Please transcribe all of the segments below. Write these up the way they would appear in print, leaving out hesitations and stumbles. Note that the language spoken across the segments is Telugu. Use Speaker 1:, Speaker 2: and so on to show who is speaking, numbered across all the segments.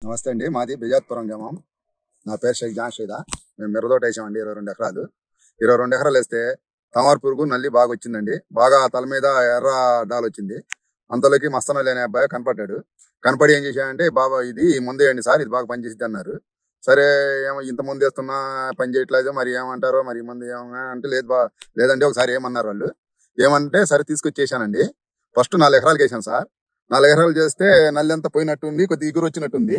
Speaker 1: నమస్తే అండి. మాది బిజాత్పురం గ్రామం. నా పేరు షేక్ జాన్ శ్రీదా. మేము మిరదోట వేసామండి 22 ఎకరాలు. 22 ఎకరాలు వేస్తే తమార్ పురుగు నల్లి బాగా వచ్చిందండి. బాగా తల మీద ఎర్ర డాల్ వచ్చింది. అంతలోకి మస్తన లేని అబ్బాయి కనపడ్డాడు. కనపడి ఏం చేశాడంటే, బాబా ఇది ముందు వేయండి సార్, ఇది బాగా పనిచేసిద్ది అన్నారు. సరే, ఏమో ఇంత ముందు వేస్తున్నా పని చేయట్లేదు, మరి ఏమంటారో మరి ముందు ఏమన్నా అంటే, లేదంటే ఒకసారి ఏమన్నారు వాళ్ళు. ఏమంటే సరే తీసుకొచ్చేసానండి. ఫస్ట్ 4 ఎకరాలకు వేసాను సార్. 4 ఎకరాలు చేస్తే నల్లి అంతా పోయినట్టుంది, కొద్దిగా ఇగురు వచ్చినట్టుంది.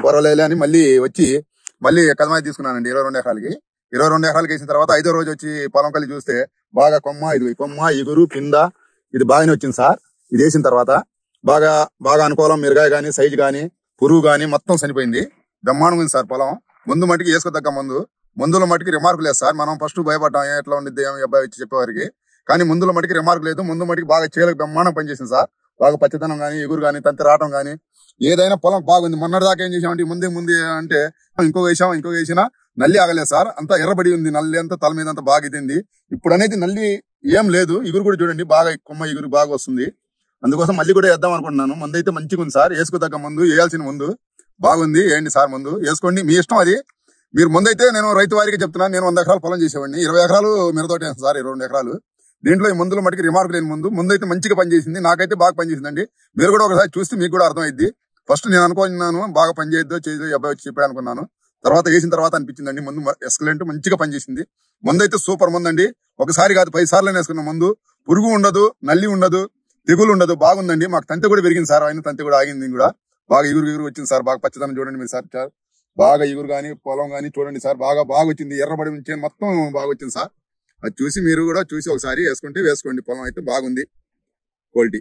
Speaker 1: బొర్రలేలే అని మళ్ళీ కదమాయి తీసుకున్నానండి 22 ఎకరాలకి. 22 ఎకరాలకి వేసిన తర్వాత 5వ రోజు వచ్చి పొలం కలిసి చూస్తే బాగా కొమ్మ ఇగురు కింద ఇది బాగానే వచ్చింది సార్. ఇది వేసిన తర్వాత బాగా అనుకూలం, మిరగాయ గాని సైజు గాని పురుగు గాని మొత్తం చనిపోయింది. బ్రహ్మాండం ఉంది సార్ పొలం. ముందు మట్టికి వేసుకోదగ్గ మందుల మట్టికి రిమార్క్ లేదు సార్. మనం ఫస్ట్ భయపడ్డాం ఎట్లా ఉండిద్ది ఏమి అబ్బాయి వచ్చి చెప్పేవారికి. కానీ ముందుల మట్టికి రిమార్క్ లేదు. ముందు మట్టికి బాగా చేయలకు బ్రహ్మాండం పనిచేసింది సార్. బాగా పచ్చదనం గాని ఎగురు గాని తంతి రావడం గాని ఏదైనా పొలం బాగుంది. మొన్నటి దాకా ఏం చేసామంటే ముందే అంటే ఇంకో వేసినా నల్లి ఆగలేదు సార్. అంతా ఎర్రబడి ఉంది, నల్లి అంతా తల మీద అంతా బాగా ఇదింది. ఇప్పుడు అనేది నల్లి ఏం లేదు. ఇగురు కూడా చూడండి బాగా కొమ్మ ఇగురు బాగా వస్తుంది. అందుకోసం మళ్ళీ కూడా వేద్దాం అనుకుంటున్నాను. మందు అయితే మంచిగా ఉంది సార్. వేసుకోదగ్గ ముందు, వేయాల్సిన ముందు బాగుంది. ఏంటి సార్ ముందు వేసుకోండి, మీ ఇష్టం అది. మీరు ముందైతే నేను రైతు వారికి చెప్తున్నాను. నేను 100 ఎకరాలు పొలం చేసేవాడిని. 20 ఎకరాలు మిరతోటి సార్, 22 ఎకరాలు. దీంట్లో ఈ మందుల మటుకు రిమార్క్ లేని ముందైతే మంచిగా పనిచేసింది. నాకైతే బాగా పనిచేసిందండి. మీరు కూడా ఒకసారి చూస్తే మీకు కూడా అర్థమైద్ది. ఫస్ట్ నేను అనుకున్నాను బాగా పనిచేయద్దో అబ్బాయి వచ్చి చెప్పాడు అనుకున్నాను. తర్వాత వేసిన తర్వాత అనిపించిందండి ముందు ఎక్సలెంట్ మంచిగా పనిచేసింది. ముందైతే సూపర్ మందండి. ఒకసారి కాదు 10 సార్లు వేసుకున్న మందు. పురుగు ఉండదు, నల్లి ఉండదు, తెగులు ఉండదు. బాగుందండి. మాకు తంతి కూడా పెరిగింది సార్. ఆయన తంతి కూడా ఆగింది. కూడా బాగా ఇగురు వచ్చింది సార్. బాగా పచ్చదనం చూడండి మీరు సార్. బాగా ఇగురు గాని పొలం గాని చూడండి సార్. బాగా వచ్చింది. ఎర్రబడి నుంచి మొత్తం బాగా వచ్చింది సార్. అది చూసి మీరు కూడా చూసి ఒకసారి వేసుకోండి. పొలం అయితే బాగుంది క్వాలిటీ.